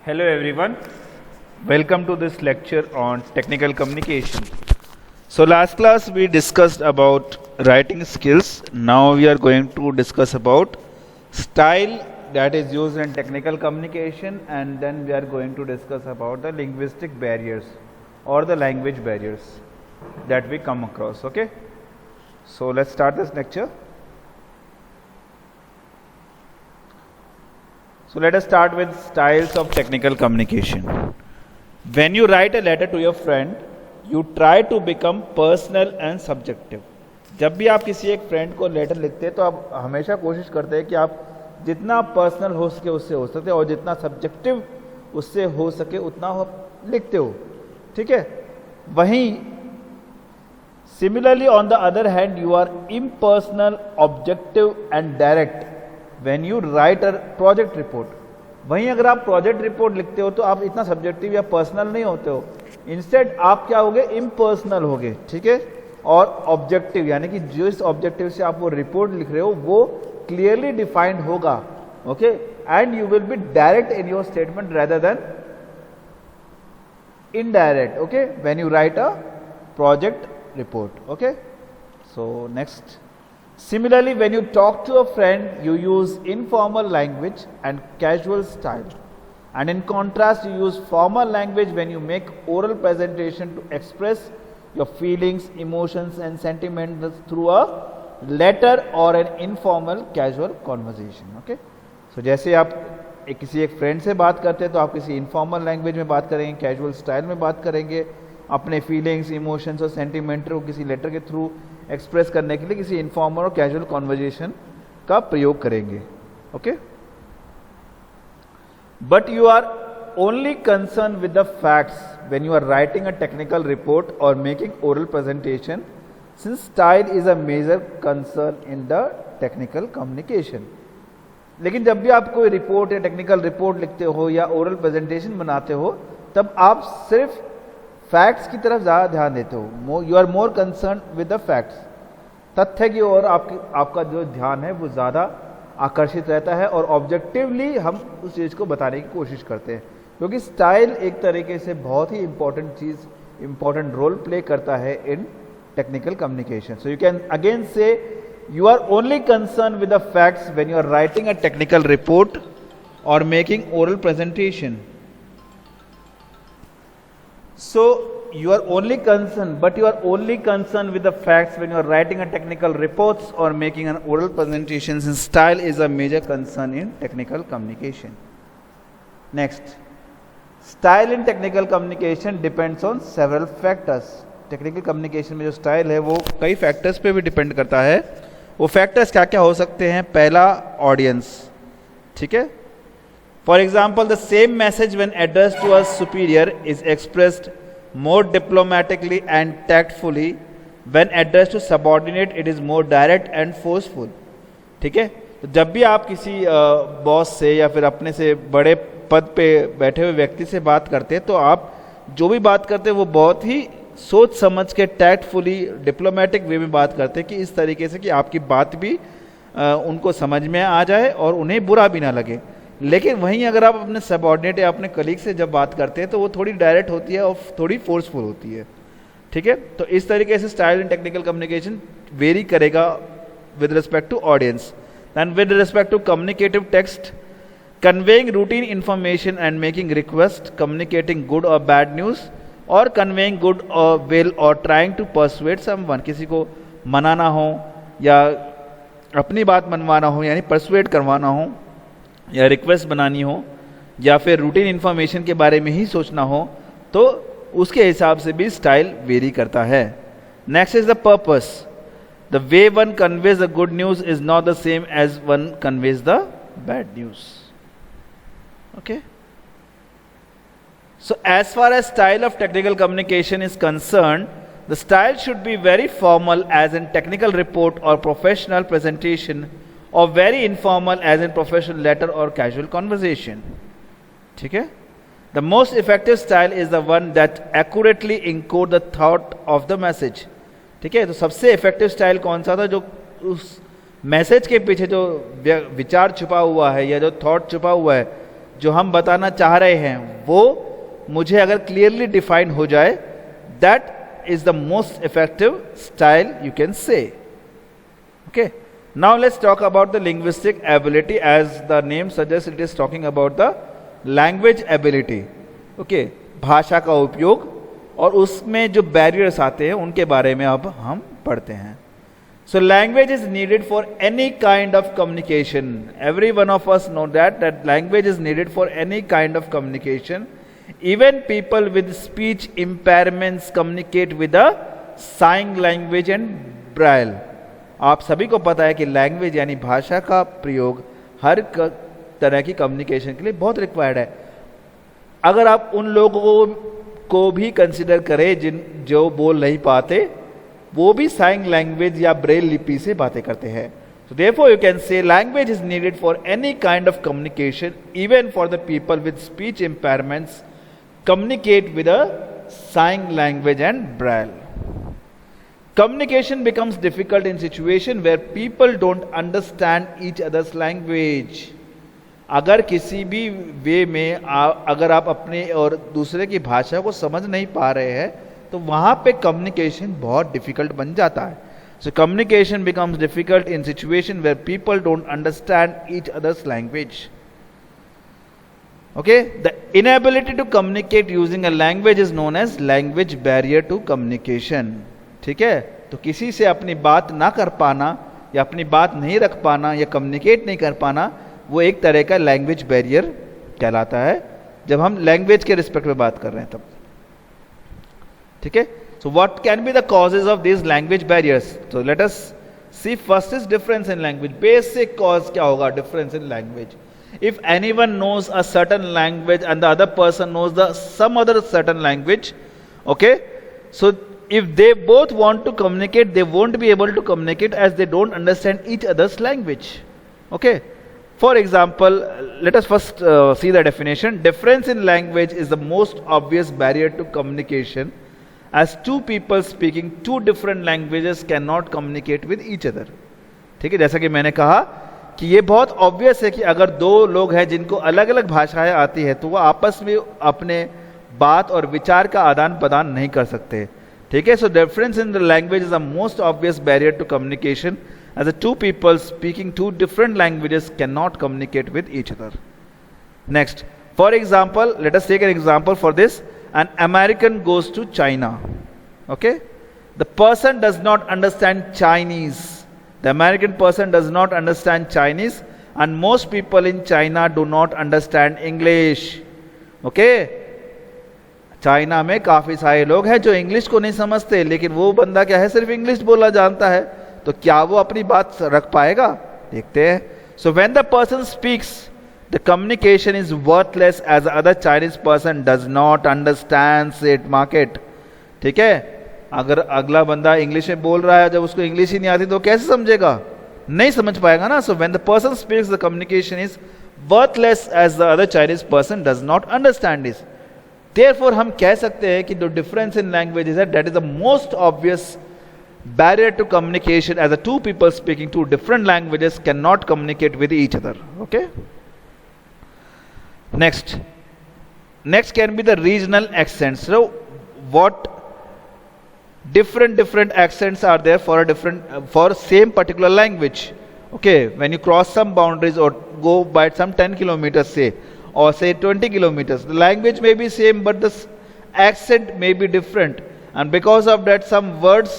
Hello everyone, welcome to this lecture on technical communication. So last class we discussed about writing skills. Now we are going to discuss about style that is used in technical communication, and then we are going to discuss about the linguistic barriers or the language barriers that we come across. Okay, so let's start this lecture. So let us start with styles of technical communication. When you write a letter to your friend, you try to become personal and subjective. जब भी आप किसी एक friend को letter लिखते हैं तो आप हमेशा कोशिश करते हैं कि आप जितना पर्सनल हो सके उससे हो सकते और जितना सब्जेक्टिव उससे हो सके उतना हो लिखते हो, ठीक है. वहीं similarly on the other hand you are impersonal, objective and direct when you write a project report. वहीं अगर आप प्रोजेक्ट रिपोर्ट लिखते हो तो आप इतना सब्जेक्टिव या पर्सनल नहीं होते हो. इंस्टेड आप क्या होगे, इम्पर्सनल होगे, ठीक है, और ऑब्जेक्टिव, यानी कि जिस ऑब्जेक्टिव से आप वो रिपोर्ट लिख रहे हो वो क्लियरली डिफाइंड होगा. Okay, and you will be direct in your statement rather than indirect. Okay, when you write a project report. Okay, so next, similarly when you talk to a friend you use informal language and casual style, and in contrast you use formal language when you make oral presentation to express your feelings, emotions and sentiments through a letter or an informal casual conversation. Okay, so जैसे आप किसी एक friend से बात करते हैं तो आप किसी इनफॉर्मल लैंग्वेज में बात करेंगे, कैजुअल स्टाइल में बात करेंगे, अपने फीलिंग्स, इमोशंस और सेंटिमेंट को किसी लेटर के थ्रू एक्सप्रेस करने के लिए किसी इनफॉर्मल और कैजुअल कॉन्वर्जेशन का प्रयोग करेंगे. Okay, but you are only concern with the facts when you are writing a technical report और making oral presentation, since style is a major concern in the technical communication. लेकिन जब भी आप कोई report या टेक्निकल रिपोर्ट लिखते हो या ओरल प्रेजेंटेशन बनाते हो तब आप सिर्फ फैक्ट्स की तरफ ज़्यादा ध्यान देते हो. You are more concern with the facts. तथ्य की ओर आपका जो ध्यान है वो ज़्यादा आकर्षित रहता है और ऑब्जेक्टिवली हम उस चीज़ को बताने की कोशिश करते हैं, क्योंकि स्टाइल एक तरीके से बहुत ही इंपॉर्टेंट रोल प्ले करता है in technical communication. So you can again say you are only concern with the facts when you are writing a technical report और making oral presentation. So you are only concerned, but you are only concerned with the facts when you are writing a technical reports or making an oral presentation, since style is a major concern in technical communication. Next, style in technical communication depends on several factors. Technical communication में जो style है वो कई factors पे भी depend करता है. वो factors क्या क्या हो सकते हैं? पहला, audience, ठीक है. For example, the same message when addressed to a superior is expressed more diplomatically and tactfully. When addressed to subordinate, it is more direct and forceful. ठीक है, तो जब भी आप किसी बॉस से या फिर अपने से बड़े पद पे बैठे हुए व्यक्ति से बात करते हैं तो आप जो भी बात करते हैं वो बहुत ही सोच समझ के टैक्टफुली डिप्लोमेटिक वे में बात करते हैं कि इस तरीके से कि आपकी बात भी उनको समझ में आ जाए और उन्हें बुरा भी ना लगे. लेकिन वहीं अगर आप अपने सबऑर्डिनेट या अपने कलीग से जब बात करते हैं तो वो थोड़ी डायरेक्ट होती है और थोड़ी फोर्सफुल होती है. ठीक है, तो इस तरीके से style in technical communication vary करेगा with respect to audience. Then with respect to communicative text, conveying routine information and making request, communicating good और बैड न्यूज, और कन्वेइंग गुड और विल और ट्राइंग टू परसुएड समवन. किसी को मनाना हो या अपनी बात मनवाना हो यानी परसुएड करवाना हो या रिक्वेस्ट बनानी हो या फिर रूटीन इंफॉर्मेशन के बारे में ही सोचना हो तो उसके हिसाब से भी स्टाइल वेरी करता है. Next is the purpose. The way one conveys the good news is not the same as one conveys the bad news. Okay, so as far as style of technical communication is concern, the style should be very formal as in technical report और professional presentation, or very informal as in professional letter or casual conversation. ठीक है, the most effective style is the one that accurately encode the thought of the message. ठीक है, तो सबसे effective style कौन सा था? जो उस मैसेज के पीछे जो विचार छुपा हुआ है या जो थॉट छुपा हुआ है जो हम बताना चाह रहे हैं वो मुझे अगर क्लियरली डिफाइन हो जाए, that is the most effective style you can say. Okay, now let's talk about the linguistic ability. As the name suggest, it is talking about the language ability. Okay, भाषा का उपयोग और उसमें जो barriers आते हैं उनके बारे में अब हम पढ़ते हैं. So language is needed for any kind of communication. Every one of us know that language is needed for any kind of communication. Even people with speech impairments communicate with a sign language and braille. आप सभी को पता है कि language यानी भाषा का प्रयोग हर तरह की कम्युनिकेशन के लिए बहुत रिक्वायर्ड है. अगर आप उन लोगों को भी कंसिडर करें जो बोल नहीं पाते, वो भी साइन लैंग्वेज या ब्रेल लिपि से बातें करते हैं. So therefore you can say language is needed for any kind of communication, even for the people with speech impairments communicate with a sign language and braille. Communication becomes difficult in situation where people don't understand each other's language. अगर किसी भी वे में अगर आप अपने और दूसरे की भाषा को समझ नहीं पा रहे हैं तो वहां पे कम्युनिकेशन बहुत डिफिकल्ट बन जाता है. So communication becomes difficult in situation where people don't understand each others language. Okay, the inability to communicate using a language is known as language barrier to communication. ठीक है, तो किसी से अपनी बात ना कर पाना या अपनी बात नहीं रख पाना या कम्युनिकेट नहीं कर पाना, वो एक तरह का लैंग्वेज बैरियर कहलाता है जब हम लैंग्वेज के रिस्पेक्ट में बात कर रहे हैं तब. ठीक है, so what can be the causes of this language barriers. तो let us see first is difference in language. Basic cause क्या होगा difference in language? If anyone knows a certain language and the other person knows the some other certain language, okay, so if they both want to communicate, they won't be able to communicate as they don't understand each other's language. Okay, for example, let us first see the definition. Difference in language is the most obvious barrier to communication, as two people speaking two different languages cannot communicate with each other. ठीक है, जैसा कि मैंने कहा कि ये बहुत obvious है कि अगर दो लोग हैं जिनको अलग अलग भाषाएं आती है तो वो आपस में अपने बात और विचार का आदान प्रदान नहीं कर सकते. ठीक है, so difference in the language is the most obvious barrier to communication, as the two people speaking two different languages cannot communicate with each other. Next, for example, let us take an example for this. An American goes to China. Okay, the person does not understand Chinese. The American person does not understand Chinese, and most people in China do not understand English. Okay, China में काफी सारे लोग हैं जो English को नहीं समझते, लेकिन वो बंदा क्या है, सिर्फ इंग्लिश बोला जानता है, तो क्या वो अपनी बात रख पाएगा? देखते हैं. So when the person speaks the communication is worthless as the other Chinese person does not understands it. Market. ठीक है, अगर अगला बंदा इंग्लिश में बोल रहा है, जब उसको इंग्लिश ही नहीं आती तो कैसे समझेगा? नहीं समझ पाएगा ना. So when the person speaks the communication is worthless as the other Chinese person does not understand this. Therefore हम कह सकते हैं कि the difference in languages है, that is the most obvious barrier to communication, as the two people speaking two different languages cannot communicate with each other. Okay, next can be the regional accents. So what different accents are there for a different for same particular language? Okay, when you cross some boundaries or go by some 10 kilometers say, or say 20 kilometers, the language may be same but the accent may be different, and because of that some words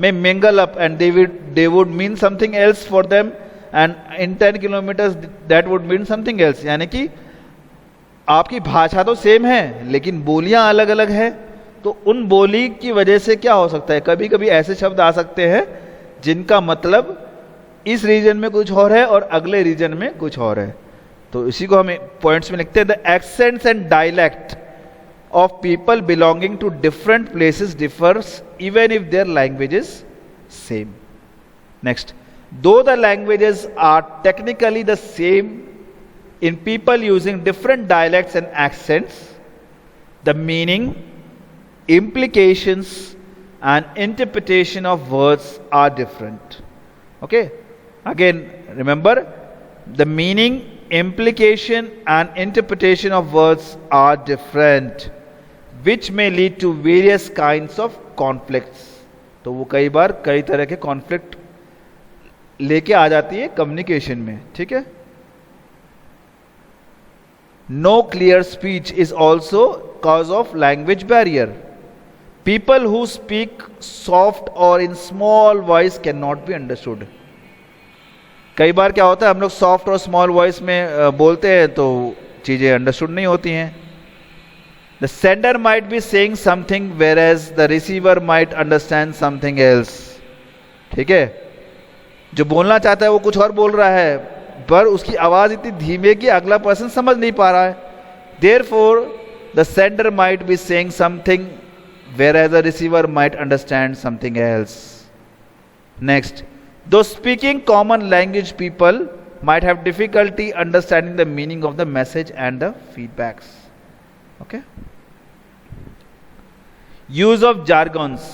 may mingle up and they would mean something else for them, and in 10 kilometers that would mean something else. यानी कि आपकी भाषा तो same है लेकिन बोलियां अलग अलग है, तो उन बोली की वजह से क्या हो सकता है, कभी कभी ऐसे शब्द आ सकते हैं जिनका मतलब इस रीजन में कुछ और है और अगले रीजन में कुछ और है. तो इसी को हमें पॉइंट्स में लिखते हैं. The accents and dialect of people belonging to different places differs even if their language is same. Next, though the languages are technically the same in people using different dialects and accents, the meaning, implications and interpretation of words are different. Okay, again remember, the meaning implication and interpretation of words are different, which may lead to various kinds of conflicts. तो वो कई बार कई तरह के conflict लेके आ जाती है communication में, ठीक है. No clear speech is also cause of language barrier. People who speak soft or in small voice cannot be understood. कई बार क्या होता है, हम लोग सॉफ्ट और स्मॉल वॉइस में बोलते हैं तो चीजें अंडरस्टूड नहीं होती हैं. The sender might be saying something whereas the receiver might understand something else. ठीक है, जो बोलना चाहता है वो कुछ और बोल रहा है, पर उसकी आवाज इतनी धीमी है कि अगला पर्सन समझ नहीं पा रहा है. Therefore the sender might be saying something whereas the receiver might understand something else. Next, though speaking common language, people might have difficulty understanding the meaning of the message and the feedbacks. Okay, use of jargons.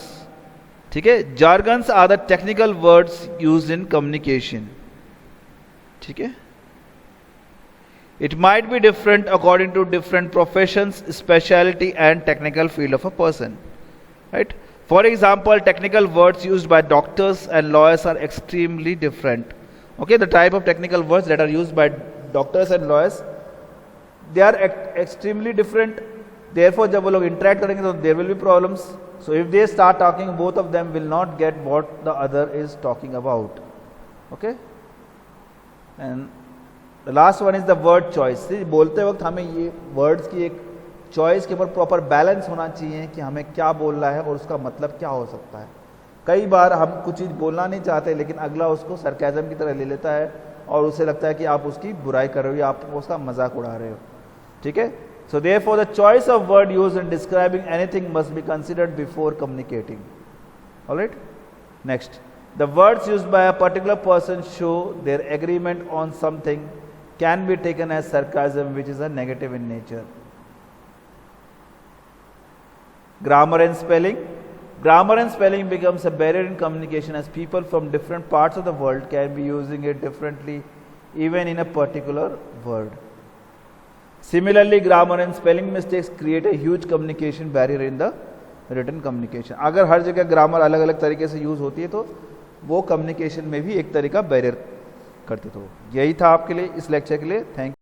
ठीक है, jargons are the technical words used in communication. ठीक है, it might be different according to different professions, specialty and technical field of a person, right? For example, technical words used by doctors and lawyers are extremely different. Okay, the type of technical words that are used by doctors and lawyers, they are extremely different. Therefore, जब वो लोग interact करेंगे तो there will be problems. So if they start talking, both of them will not get what the other is talking about. Okay, and the last one is the word choice. बोलते वक्त हमें ये words की एक choice के ऊपर proper balance होना चाहिए कि हमें क्या बोलना है और उसका मतलब क्या हो सकता है. कई बार हम कुछ चीज़ बोलना नहीं चाहते, लेकिन अगला उसको सरकाज़म की तरह ले लेता है और उसे लगता है कि आप उसकी बुराई कर रहे हो या आप उसका मजाक उड़ा रहे हो. ठीक है, so therefore the choice of word used in describing anything must be considered before communicating. Alright, next, the words used by a particular person show their agreement on something can be taken as sarcasm which is a negative in nature. Grammar and spelling. Grammar and spelling becomes a barrier in communication as people from different parts of the world can be using it differently even in a particular word. Similarly, grammar and spelling mistakes create a huge communication barrier in the written communication. अगर हर जगह grammar अलग अलग तरीके से use होती है तो वो कम्युनिकेशन में भी एक तरीका बैरियर करते. तो यही था आपके लिए इस लेक्चर के लिए. Thank you.